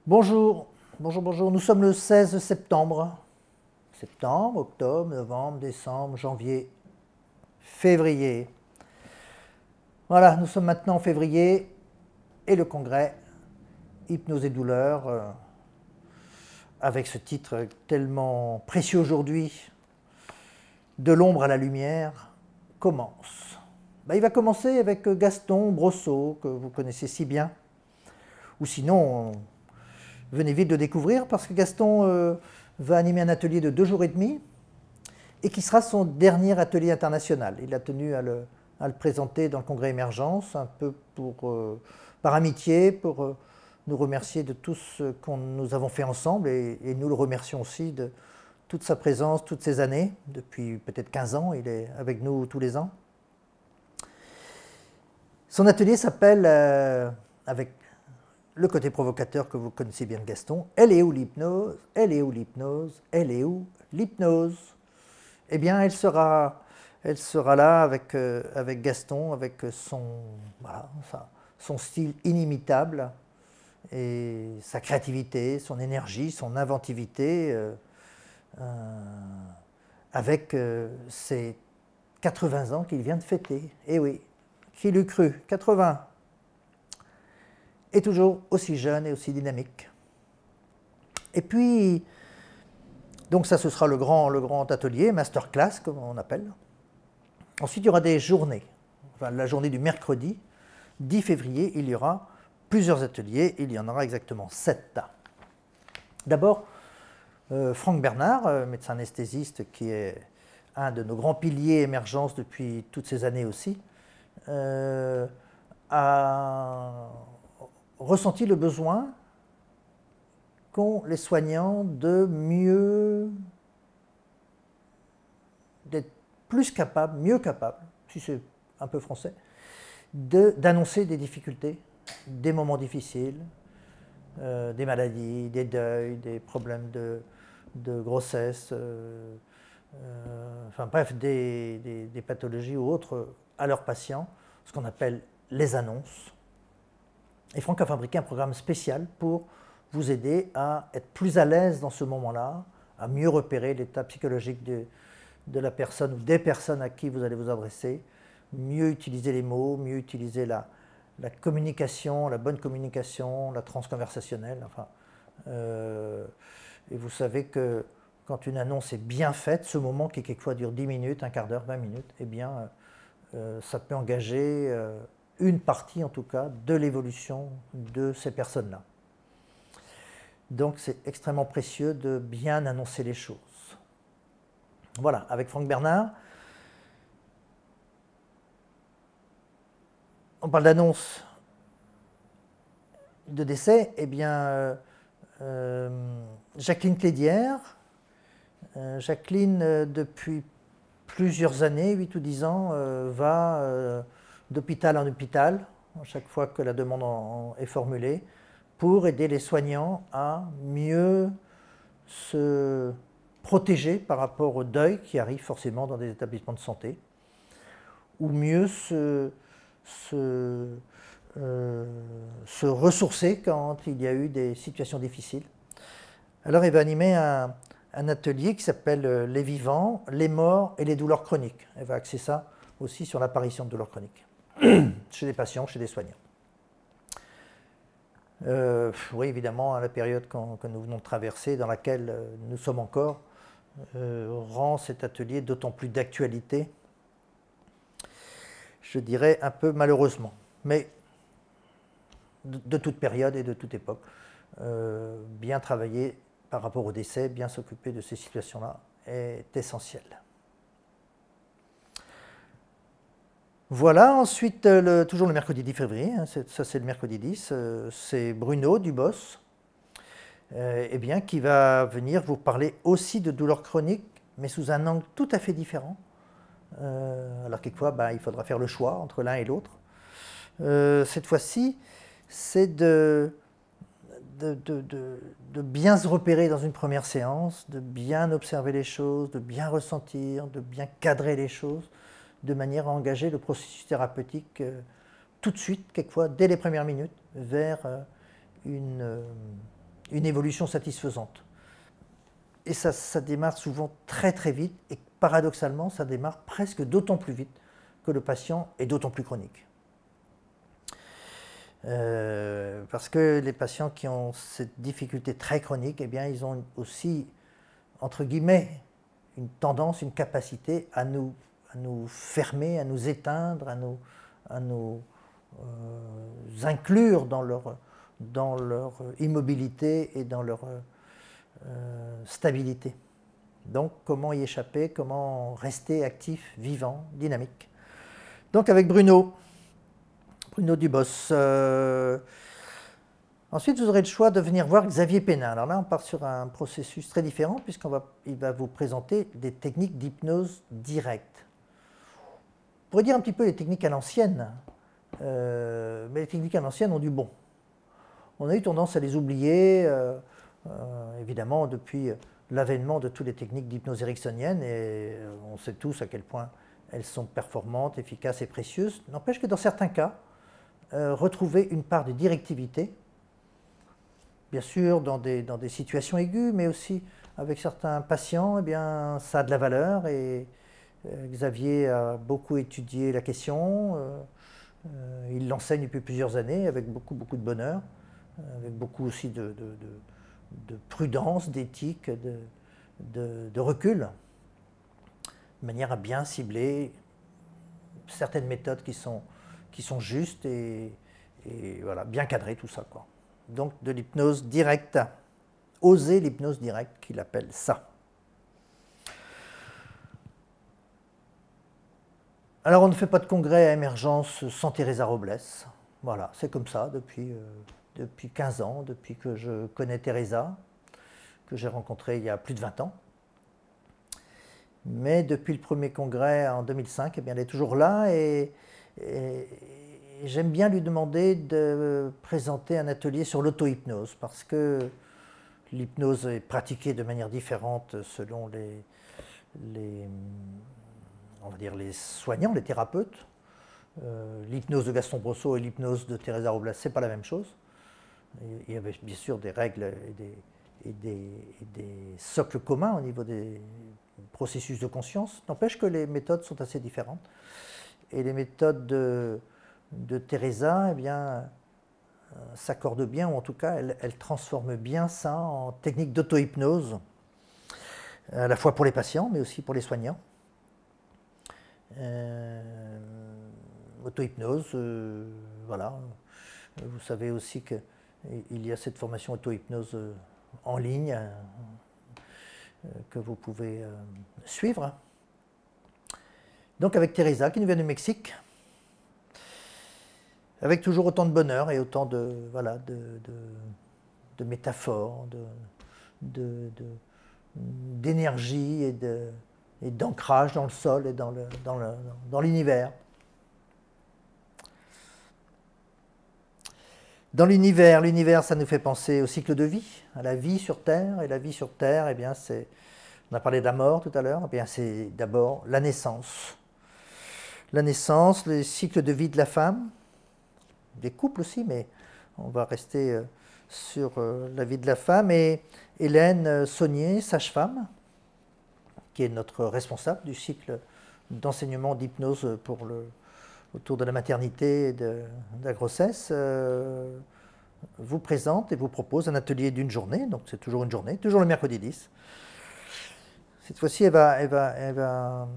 Bonjour, bonjour, bonjour. Nous sommes le 16 septembre. Septembre, octobre, novembre, décembre, janvier, février. Voilà, nous sommes maintenant en février et le congrès Hypnose et douleur, avec ce titre tellement précieux aujourd'hui, De l'ombre à la lumière, commence. Il va commencer avec Gaston Brosseau, que vous connaissez si bien. Ou sinon, venez vite de découvrir, parce que Gaston va animer un atelier de 2 jours et demi, et qui sera son dernier atelier international. Il a tenu à le présenter dans le congrès Émergence, un peu par amitié, pour nous remercier de tout ce que nous avons fait ensemble, et nous le remercions aussi de toute sa présence, toutes ces années. Depuis peut-être 15 ans, il est avec nous tous les ans. Son atelier s'appelle, avec le côté provocateur que vous connaissez bien de Gaston, « Elle est où l'hypnose? Elle est où l'hypnose? Elle est où l'hypnose ?» Eh bien, elle sera là avec Gaston, avec son style inimitable et sa créativité, son énergie, son inventivité, avec ses 80 ans qu'il vient de fêter. Eh oui, qui l'eût cru? 80, et toujours aussi jeune et aussi dynamique. Et puis, donc ça, ce sera le grand atelier, masterclass, comme on appelle. Ensuite, il y aura des journées. Enfin, la journée du mercredi, 10 février, il y aura plusieurs ateliers. Il y en aura exactement 7. D'abord, Franck Bernard, médecin anesthésiste, qui est un de nos grands piliers émergence depuis toutes ces années aussi, a ressenti le besoin qu'ont les soignants d'être plus capables, mieux capables, si c'est un peu français, d'annoncer des difficultés, des moments difficiles, des maladies, des deuils, des problèmes de grossesse, enfin bref, des pathologies ou autres à leurs patients, ce qu'on appelle les annonces. Et Franck a fabriqué un programme spécial pour vous aider à être plus à l'aise dans ce moment-là, à mieux repérer l'état psychologique de la personne ou des personnes à qui vous allez vous adresser, mieux utiliser les mots, mieux utiliser la communication, la bonne communication, la transconversationnelle. Enfin, et vous savez que quand une annonce est bien faite, ce moment qui quelquefois dure 10 minutes, un quart d'heure, 20 minutes, eh bien, ça peut engager une partie en tout cas de l'évolution de ces personnes-là. Donc c'est extrêmement précieux de bien annoncer les choses. Voilà, avec Franck Bernard, on parle d'annonce de décès. Eh bien, Jacqueline Clédière, depuis plusieurs années, 8 ou 10 ans, va d'hôpital en hôpital, à chaque fois que la demande est formulée, pour aider les soignants à mieux se protéger par rapport au deuil qui arrive forcément dans des établissements de santé, ou mieux se ressourcer quand il y a eu des situations difficiles. Alors il va animer un atelier qui s'appelle Les vivants, les morts et les douleurs chroniques. Elle va axer ça aussi sur l'apparition de douleurs chroniques chez des patients, chez des soignants. Oui, évidemment, à la période que nous venons de traverser, dans laquelle nous sommes encore, rend cet atelier d'autant plus d'actualité, je dirais un peu malheureusement, mais de toute période et de toute époque. Bien travailler par rapport au décès, bien s'occuper de ces situations-là est essentiel. Voilà, ensuite, toujours le mercredi 10 février, hein, ça c'est le mercredi 10, c'est Bruno Dubos, eh bien, qui va venir vous parler aussi de douleurs chroniques, mais sous un angle tout à fait différent. Alors quelquefois, il faudra faire le choix entre l'un et l'autre. Cette fois-ci, c'est de bien se repérer dans une première séance, de bien observer les choses, de bien ressentir, de bien cadrer les choses, de manière à engager le processus thérapeutique tout de suite, quelquefois dès les premières minutes, vers une une évolution satisfaisante. Et ça démarre souvent très très vite, et paradoxalement, ça démarre presque d'autant plus vite que le patient est d'autant plus chronique. Parce que les patients qui ont cette difficulté très chronique, eh bien, ils ont aussi, entre guillemets, une tendance, une capacité à nous fermer, à nous éteindre, à nous inclure dans leur immobilité et dans leur stabilité. Donc, comment y échapper, comment rester actif, vivant, dynamique. Donc, avec Bruno Dubos. Ensuite, vous aurez le choix de venir voir Xavier Pénin. Alors là, on part sur un processus très différent puisqu'il va vous présenter des techniques d'hypnose directe. On pourrait dire un petit peu les techniques à l'ancienne, mais les techniques à l'ancienne ont du bon. On a eu tendance à les oublier, évidemment, depuis l'avènement de toutes les techniques d'hypnose ericksonienne, et on sait tous à quel point elles sont performantes, efficaces et précieuses. N'empêche que dans certains cas, retrouver une part de directivité, bien sûr dans des situations aiguës, mais aussi avec certains patients, eh bien, ça a de la valeur, et Xavier a beaucoup étudié la question, il l'enseigne depuis plusieurs années avec beaucoup de bonheur, avec beaucoup aussi de prudence, d'éthique, de recul, de manière à bien cibler certaines méthodes qui sont justes et voilà, bien cadrer tout ça, quoi. Donc de l'hypnose directe, oser l'hypnose directe qu'il appelle ça. Alors on ne fait pas de congrès à émergence sans Teresa Robles. Voilà, c'est comme ça depuis 15 ans, depuis que je connais Teresa, que j'ai rencontrée il y a plus de 20 ans. Mais depuis le premier congrès en 2005, eh bien, elle est toujours là, et j'aime bien lui demander de présenter un atelier sur l'auto-hypnose, parce que l'hypnose est pratiquée de manière différente selon on va dire les soignants, les thérapeutes. L'hypnose de Gaston Brosseau et l'hypnose de Teresa Robles, ce n'est pas la même chose. Il y avait bien sûr des règles et des socles communs au niveau des processus de conscience. N'empêche que les méthodes sont assez différentes. Et les méthodes de Teresa, eh bien, s'accordent bien, ou en tout cas, elle transforme bien ça en technique d'auto-hypnose, à la fois pour les patients, mais aussi pour les soignants. Auto-hypnose, voilà. Vous savez aussi qu'il y a cette formation auto-hypnose en ligne que vous pouvez suivre. Donc avec Teresa, qui nous vient du Mexique, avec toujours autant de bonheur et autant voilà, de métaphores, d'énergie et d'ancrage dans le sol et dans l'univers. Dans l'univers, ça nous fait penser au cycle de vie, à la vie sur Terre. Et la vie sur Terre, eh bien, on a parlé de la mort tout à l'heure, eh bien, c'est d'abord la naissance. La naissance, les cycles de vie de la femme, des couples aussi, mais on va rester sur la vie de la femme. Et Hélène Saunier, sage-femme, qui est notre responsable du cycle d'enseignement d'hypnose autour de la maternité et de la grossesse, vous présente et vous propose un atelier d'une journée, donc c'est toujours une journée, toujours le mercredi 10. Cette fois-ci, elle va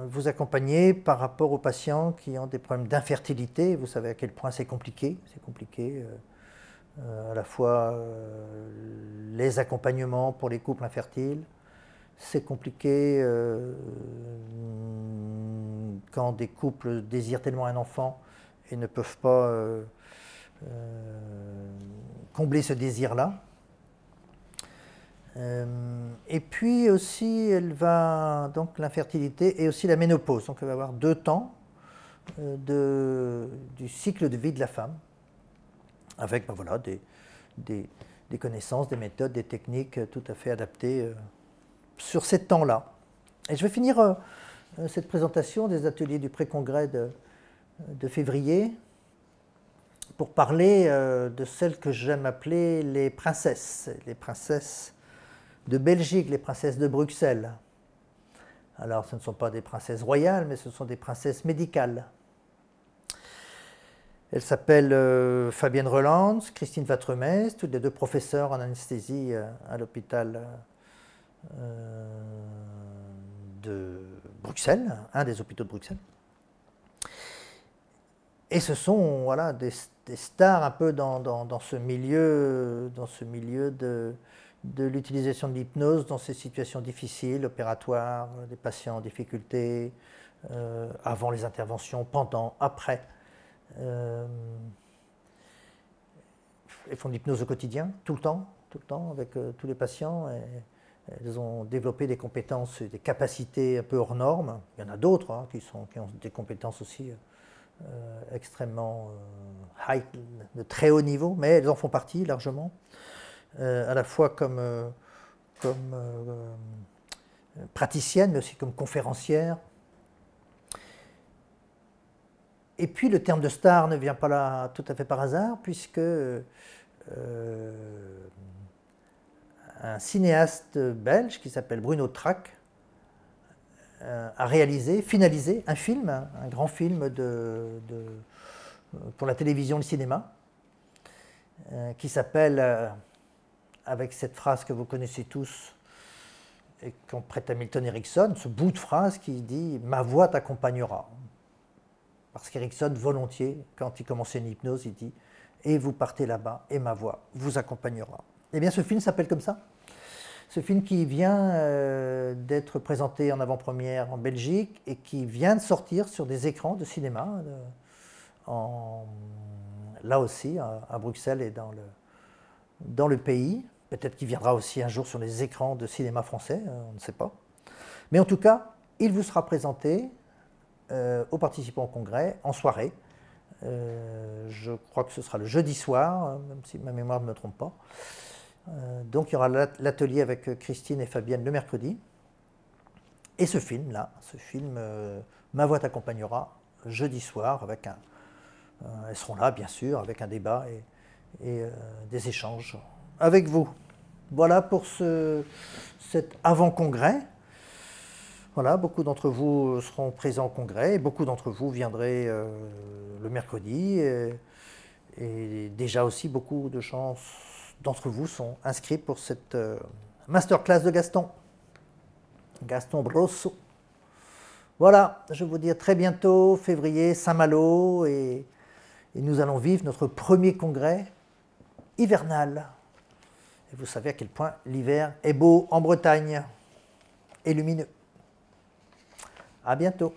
vous accompagner par rapport aux patients qui ont des problèmes d'infertilité. Vous savez à quel point c'est compliqué. C'est compliqué à la fois les accompagnements pour les couples infertiles. C'est compliqué quand des couples désirent tellement un enfant et ne peuvent pas combler ce désir-là. Et puis aussi, donc l'infertilité et aussi la ménopause. Donc elle va avoir 2 temps du cycle de vie de la femme, avec ben voilà, des connaissances, des méthodes, des techniques tout à fait adaptées sur ces temps-là. Et je vais finir cette présentation des ateliers du pré-congrès de février pour parler de celles que j'aime appeler les princesses de Belgique, les princesses de Bruxelles. Alors, ce ne sont pas des princesses royales, mais ce sont des princesses médicales. Elles s'appellent Fabienne Relands, Christine Watremest, toutes les deux professeurs en anesthésie à l'hôpital de Bruxelles, un des hôpitaux de Bruxelles. Et ce sont voilà, des stars un peu dans ce milieu de l'utilisation de l'hypnose dans ces situations difficiles, opératoires, des patients en difficulté, avant les interventions, pendant, après. Elles font de l'hypnose au quotidien, tout le temps, avec tous les patients. Et elles ont développé des compétences, des capacités un peu hors normes. Il y en a d'autres hein, qui ont des compétences aussi extrêmement high, de très haut niveau, mais elles en font partie largement, à la fois comme praticienne, mais aussi comme conférencière. Et puis le terme de star ne vient pas là tout à fait par hasard, puisque un cinéaste belge qui s'appelle Bruno Trac a finalisé un film, un grand film pour la télévision et le cinéma, qui s'appelle, avec cette phrase que vous connaissez tous, et qu'on prête à Milton Erickson, ce bout de phrase qui dit « Ma voix t'accompagnera ». Parce qu'Erickson, volontiers, quand il commençait une hypnose, il dit « Et vous partez là-bas, et ma voix vous accompagnera ». Eh bien, ce film s'appelle comme ça. Ce film qui vient d'être présenté en avant-première en Belgique et qui vient de sortir sur des écrans de cinéma, là aussi, à Bruxelles et dans le pays. Peut-être qu'il viendra aussi un jour sur les écrans de cinéma français, on ne sait pas. Mais en tout cas, il vous sera présenté aux participants au congrès en soirée. Je crois que ce sera le jeudi soir, même si ma mémoire ne me trompe pas. Donc il y aura l'atelier avec Christine et Fabienne le mercredi. Et ce film-là, Ma voix t'accompagnera, jeudi soir, avec elles seront là, bien sûr, avec un débat et des échanges avec vous. Voilà pour cet avant-congrès. Voilà, beaucoup d'entre vous seront présents au congrès, et beaucoup d'entre vous viendraient le mercredi. Et déjà aussi, beaucoup de gens d'entre vous sont inscrits pour cette masterclass de Gaston Brosso. Voilà, je vous dis à très bientôt, février, Saint-Malo, et nous allons vivre notre premier congrès hivernal. Et vous savez à quel point l'hiver est beau en Bretagne et lumineux. À bientôt.